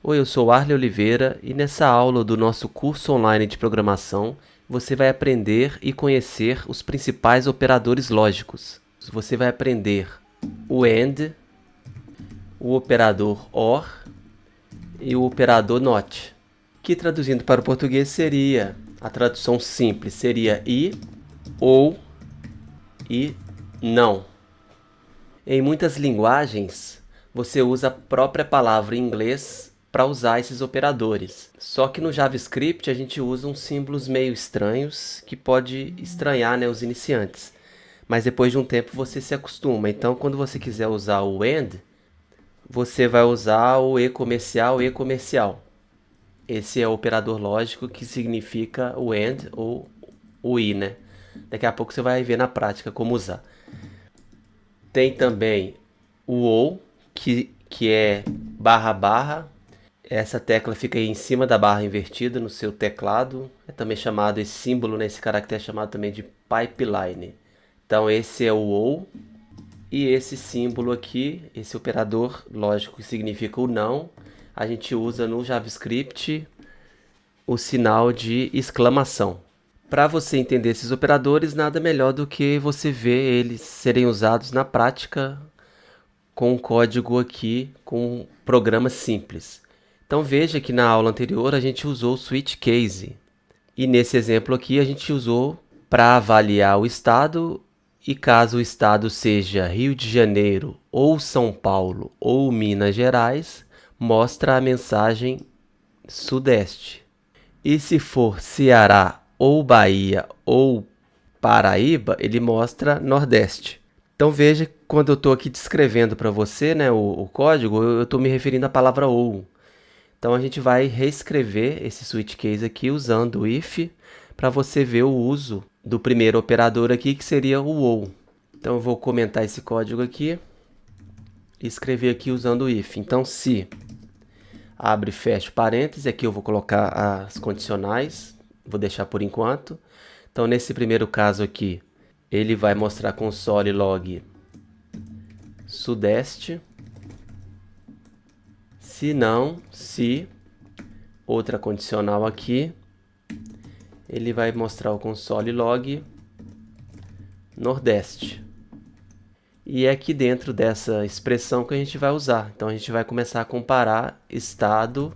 Oi, eu sou Arley Oliveira e nessa aula do nosso curso online de programação você vai aprender e conhecer os principais operadores lógicos. Você vai aprender o AND, o operador OR e o operador NOT, que traduzindo para o português seria, a tradução simples seria e, ou e não. Em muitas linguagens, você usa a própria palavra em inglês para usar esses operadores. Só que no JavaScript a gente usa uns símbolos meio estranhos que pode estranhar, né, os iniciantes. Mas depois de um tempo você se acostuma. Então, quando você quiser usar o AND, você vai usar o E comercial, E comercial. Esse é o operador lógico que significa o AND ou o I, né? Daqui a pouco você vai ver na prática como usar. Tem também o OU, que é barra barra. Essa tecla fica aí em cima da barra invertida no seu teclado. É também chamado, esse símbolo, né, esse caractere é chamado também de pipeline. Então esse é o OU. E esse símbolo aqui, esse operador lógico que significa o não, a gente usa no JavaScript o sinal de exclamação. Para você entender esses operadores, nada melhor do que você ver eles serem usados na prática com um código aqui, com um programa simples. Então veja que na aula anterior a gente usou o switch case. E nesse exemplo aqui a gente usou para avaliar o estado, e caso o estado seja Rio de Janeiro, ou São Paulo, ou Minas Gerais, mostra a mensagem Sudeste. E se for Ceará, ou Bahia, ou Paraíba, ele mostra Nordeste. Então veja, quando eu estou aqui descrevendo para você, né, o código, eu estou me referindo à palavra OU. Então a gente vai reescrever esse switch case aqui usando o if para você ver o uso do primeiro operador aqui, que seria o OU. Então eu vou comentar esse código aqui e escrever aqui usando o if. Então se abre e fecha parênteses, aqui eu vou colocar as condicionais, vou deixar por enquanto. Então nesse primeiro caso aqui, ele vai mostrar console log Sudeste. Se não, se outra condicional aqui, ele vai mostrar o console log Nordeste. E é aqui dentro dessa expressão que a gente vai usar. Então a gente vai começar a comparar estado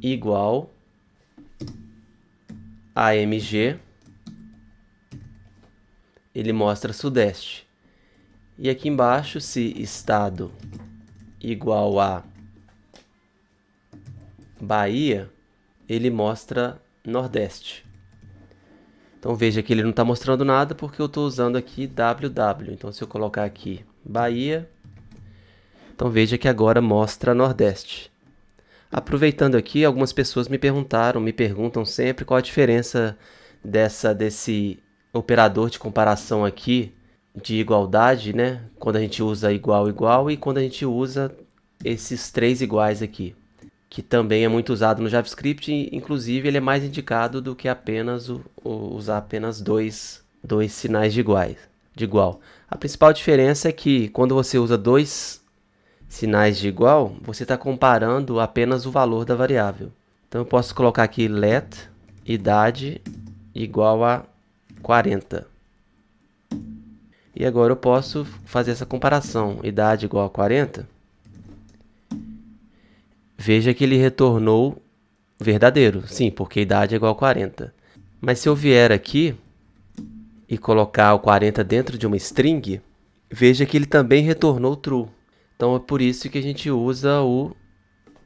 igual AMG, ele mostra Sudeste. E aqui embaixo, se estado igual a Bahia, ele mostra Nordeste. Então veja que ele não está mostrando nada porque eu estou usando aqui WW. Então se eu colocar aqui Bahia, então veja que agora mostra Nordeste. Aproveitando aqui, algumas pessoas me perguntam sempre qual a diferença desse operador de comparação aqui de igualdade, né? Quando a gente usa igual, igual e quando a gente usa esses três iguais aqui, que também é muito usado no JavaScript, inclusive ele é mais indicado do que apenas usar apenas dois sinais de igual. A principal diferença é que quando você usa dois sinais de igual, você está comparando apenas o valor da variável. Então eu posso colocar aqui let idade igual a 40. E agora eu posso fazer essa comparação, idade igual a 40. Veja que ele retornou verdadeiro, sim, porque idade é igual a 40. Mas se eu vier aqui e colocar o 40 dentro de uma string, veja que ele também retornou true. Então é por isso que a gente usa o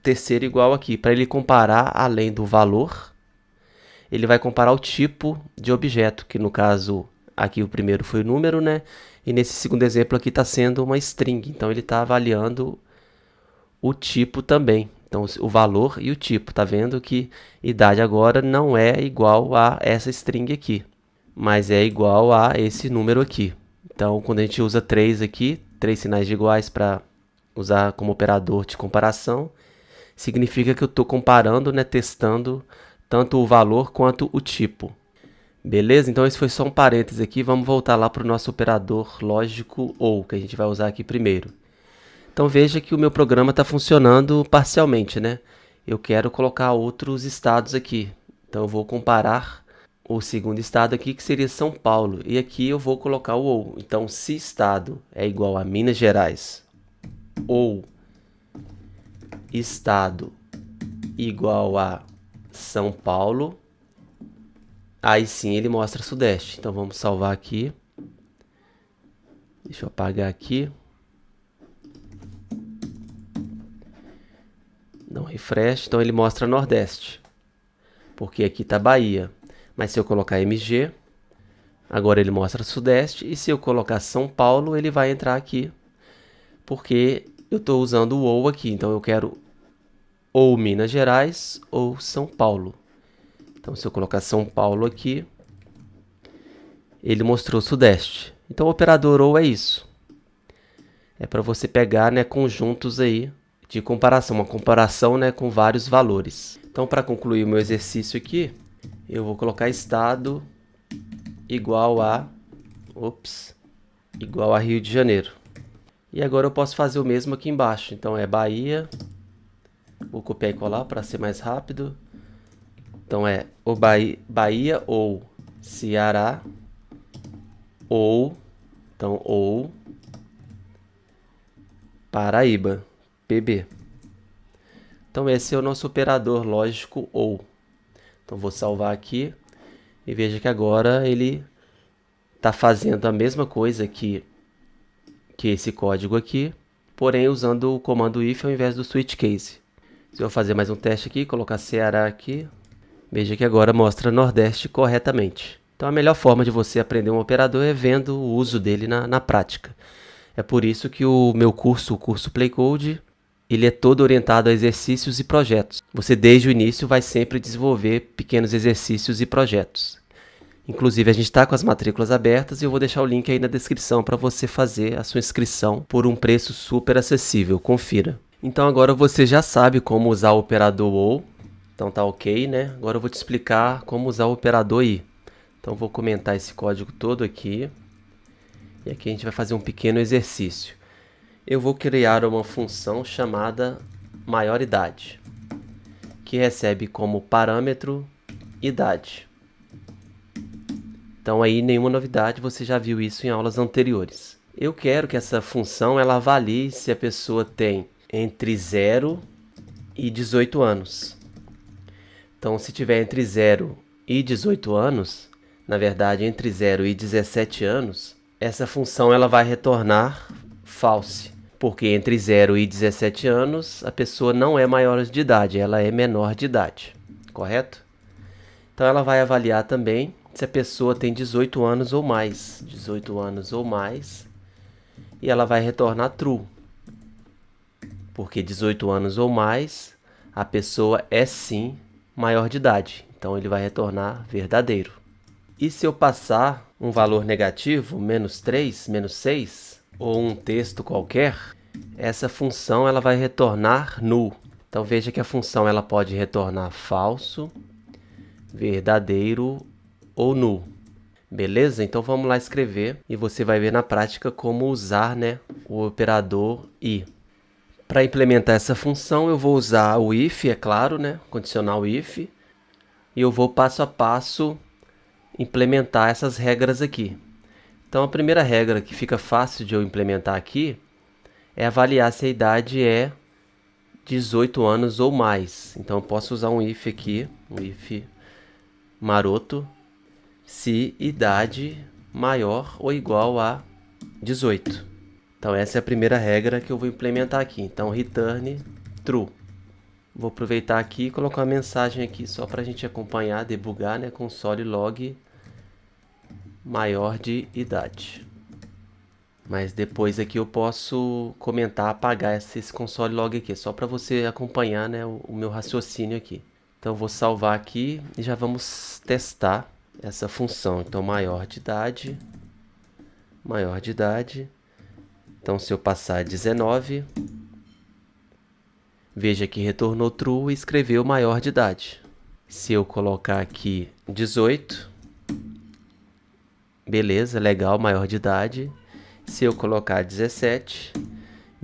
terceiro igual aqui, para ele comparar além do valor, ele vai comparar o tipo de objeto, que no caso aqui o primeiro foi o número, né? E nesse segundo exemplo aqui está sendo uma string, então ele está avaliando o tipo também. Então o valor e o tipo, tá vendo que idade agora não é igual a essa string aqui, mas é igual a esse número aqui. Então quando a gente usa 3 aqui, 3 sinais de iguais para usar como operador de comparação, significa que eu estou comparando, né, testando tanto o valor quanto o tipo. Beleza? Então esse foi só um parêntese aqui, vamos voltar lá para o nosso operador lógico OU, que a gente vai usar aqui primeiro. Então veja que o meu programa está funcionando parcialmente, né? Eu quero colocar outros estados aqui. Então eu vou comparar o segundo estado aqui, que seria São Paulo. E aqui eu vou colocar o ou. Então, se estado é igual a Minas Gerais ou estado igual a São Paulo, aí sim ele mostra Sudeste. Então vamos salvar aqui. Deixa eu apagar aqui. Dá um refresh. Então ele mostra Nordeste, porque aqui está Bahia. Mas se eu colocar MG, agora ele mostra Sudeste. E se eu colocar São Paulo, ele vai entrar aqui, porque eu estou usando o ou aqui. Então eu quero ou Minas Gerais ou São Paulo. Então se eu colocar São Paulo aqui, ele mostrou Sudeste. Então o operador ou é isso. É para você pegar, né, conjuntos aí de comparação. Uma comparação, né, com vários valores. Então para concluir o meu exercício aqui, eu vou colocar estado igual a Rio de Janeiro. E agora eu posso fazer o mesmo aqui embaixo. Então é Bahia. Vou copiar e colar para ser mais rápido. Então é o Bahia ou Ceará ou Paraíba, PB. Então esse é o nosso operador lógico ou. Então vou salvar aqui e veja que agora ele está fazendo a mesma coisa que esse código aqui, porém usando o comando if ao invés do switch case. Se eu fazer mais um teste aqui, colocar Ceará aqui, veja que agora mostra Nordeste corretamente. Então a melhor forma de você aprender um operador é vendo o uso dele na prática. É por isso que o meu curso, o curso PlayCode, ele é todo orientado a exercícios e projetos. Você desde o início vai sempre desenvolver pequenos exercícios e projetos. Inclusive a gente está com as matrículas abertas e eu vou deixar o link aí na descrição para você fazer a sua inscrição por um preço super acessível, confira. Então agora você já sabe como usar o operador OU, então tá ok, né? Agora eu vou te explicar como usar o operador I. Então vou comentar esse código todo aqui. E aqui a gente vai fazer um pequeno exercício. Eu vou criar uma função chamada maioridade, que recebe como parâmetro idade. Então aí nenhuma novidade, você já viu isso em aulas anteriores. Eu quero que essa função ela avalie se a pessoa tem entre 0 e 18 anos. Então se tiver entre 0 e 18 anos, na verdade entre 0 e 17 anos, essa função ela vai retornar false, porque entre 0 e 17 anos a pessoa não é maior de idade, ela é menor de idade, correto? Então ela vai avaliar também se a pessoa tem 18 anos ou mais, e ela vai retornar true, porque 18 anos ou mais a pessoa é sim maior de idade, então ele vai retornar verdadeiro. E se eu passar um valor negativo, -3, -6, ou um texto qualquer, essa função ela vai retornar null. Então veja que a função ela pode retornar falso, verdadeiro ou null. Beleza? Então vamos lá escrever e você vai ver na prática como usar, né, o operador i. Para implementar essa função eu vou usar o if, é claro, né, condicional if, e eu vou passo a passo implementar essas regras aqui. Então a primeira regra que fica fácil de eu implementar aqui é avaliar se a idade é 18 anos ou mais. Então eu posso usar um if aqui, um if maroto, se idade maior ou igual a 18. Então essa é a primeira regra que eu vou implementar aqui. Então return true. Vou aproveitar aqui e colocar uma mensagem aqui só para a gente acompanhar, debugar, né? Console log maior de idade. Mas depois aqui eu posso comentar, apagar esse console log aqui, só para você acompanhar, né, o meu raciocínio aqui. Então vou salvar aqui e já vamos testar essa função. Então maior de idade. Então se eu passar 19, veja que retornou true e escreveu maior de idade. Se eu colocar aqui 18, beleza, legal, maior de idade. Se eu colocar 17,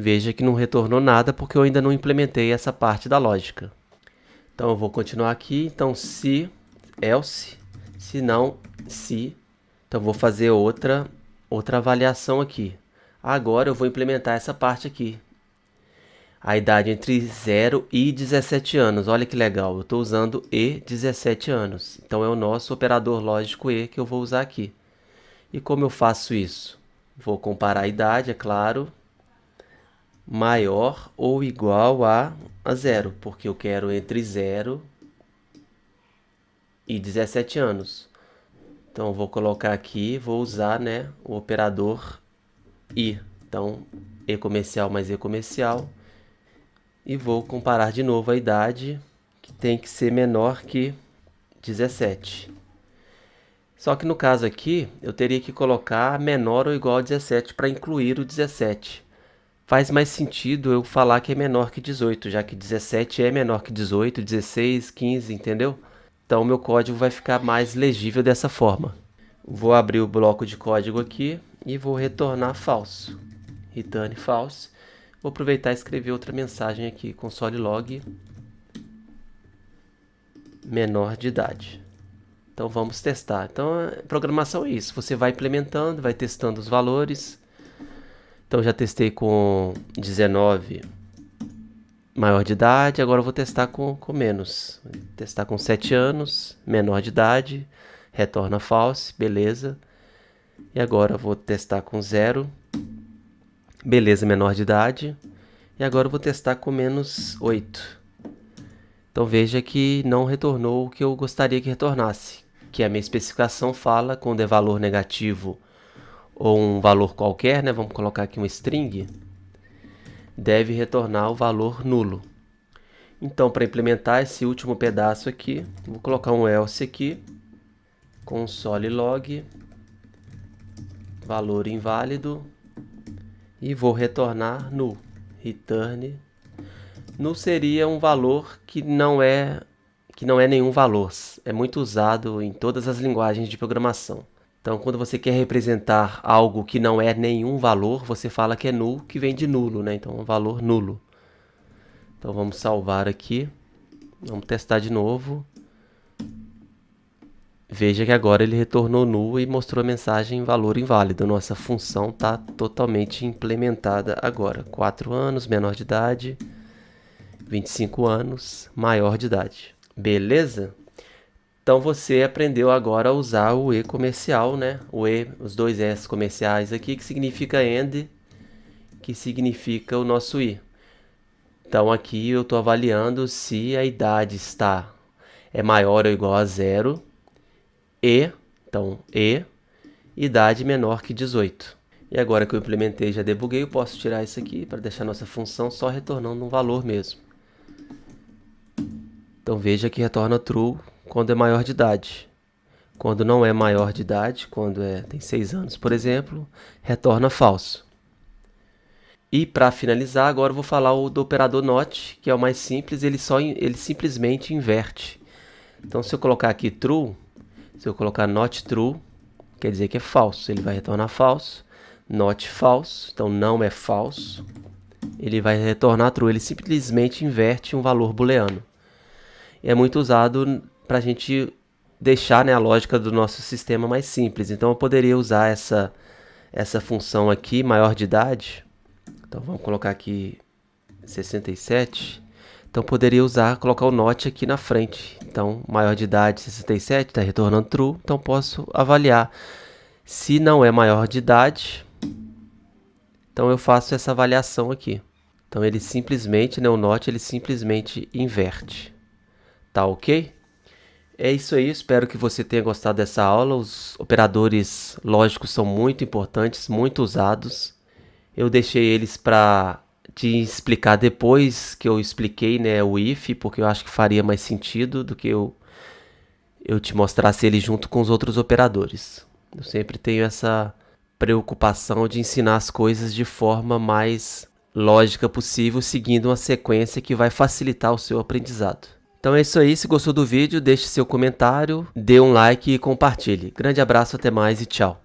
Veja que não retornou nada porque eu ainda não implementei essa parte da lógica. Então eu vou continuar aqui. Então se, else, se não, se. Então vou fazer outra avaliação aqui. Agora eu vou implementar essa parte aqui. A idade entre 0 e 17 anos. Olha que legal, eu estou usando e 17 anos. Então é o nosso operador lógico e que eu vou usar aqui. E como eu faço isso? Vou comparar a idade, é claro, maior ou igual a 0, porque eu quero entre 0 e 17 anos. Então eu vou colocar aqui, vou usar, né, o operador i. Então, e comercial mais e comercial. E vou comparar de novo a idade, que tem que ser menor que 17. Só que no caso aqui, eu teria que colocar menor ou igual a 17 para incluir o 17. Faz mais sentido eu falar que é menor que 18, já que 17 é menor que 18, 16, 15, entendeu? Então, o meu código vai ficar mais legível dessa forma. Vou abrir o bloco de código aqui e vou retornar falso. Return false. Vou aproveitar e escrever outra mensagem aqui, console log menor de idade. Então vamos testar. Então a programação é isso, você vai implementando, vai testando os valores. Então já testei com 19 maior de idade, agora eu vou testar com menos. Vou testar com 7 anos, menor de idade, retorna false, beleza. E agora eu vou testar com 0. Beleza, menor de idade. E agora eu vou testar com menos 8. Então veja que não retornou o que eu gostaria que retornasse. Que a minha especificação fala quando é valor negativo ou um valor qualquer, né? Vamos colocar aqui um string. Deve retornar o valor nulo. Então, para implementar esse último pedaço aqui, vou colocar um else aqui. Console log valor inválido. E vou retornar null. Return. Null seria um valor que não é nenhum valor. É muito usado em todas as linguagens de programação. Então, quando você quer representar algo que não é nenhum valor, você fala que é null, que vem de nulo, né? Então, um valor nulo. Então, vamos salvar aqui. Vamos testar de novo. Veja que agora ele retornou null e mostrou a mensagem valor inválido. Nossa função está totalmente implementada agora. 4 anos, menor de idade. 25 anos, maior de idade. Beleza? Então você aprendeu agora a usar o e comercial, né? O e, os dois s comerciais aqui, que significa and, que significa o nosso i. Então aqui eu estou avaliando se a idade é maior ou igual a 0. Então, idade menor que 18. E agora que eu implementei e já debuguei, eu posso tirar isso aqui para deixar nossa função só retornando um valor mesmo. Então veja que retorna true quando é maior de idade. Quando não é maior de idade, quando tem 6 anos, por exemplo, retorna falso. E para finalizar, agora eu vou falar do operador not, que é o mais simples, ele simplesmente inverte. Então se eu colocar aqui true, se eu colocar not true, quer dizer que é falso, ele vai retornar falso. Not false, então não é falso, ele vai retornar true, ele simplesmente inverte um valor booleano. É muito usado para a gente deixar, né, a lógica do nosso sistema mais simples. Então eu poderia usar essa função aqui, maior de idade. Então vamos colocar aqui 67. Então poderia colocar o not aqui na frente. Então maior de idade 67 está retornando true. Então posso avaliar. Se não é maior de idade, então eu faço essa avaliação aqui. Então ele simplesmente, né, o not ele simplesmente inverte. Tá ok? É isso aí, espero que você tenha gostado dessa aula. Os operadores lógicos são muito importantes, muito usados. Eu deixei eles para te explicar depois que eu expliquei, né, o if, porque eu acho que faria mais sentido do que eu te mostrasse ele junto com os outros operadores. Eu sempre tenho essa preocupação de ensinar as coisas de forma mais lógica possível, seguindo uma sequência que vai facilitar o seu aprendizado. Então é isso aí, se gostou do vídeo, deixe seu comentário, dê um like e compartilhe. Grande abraço, até mais e tchau!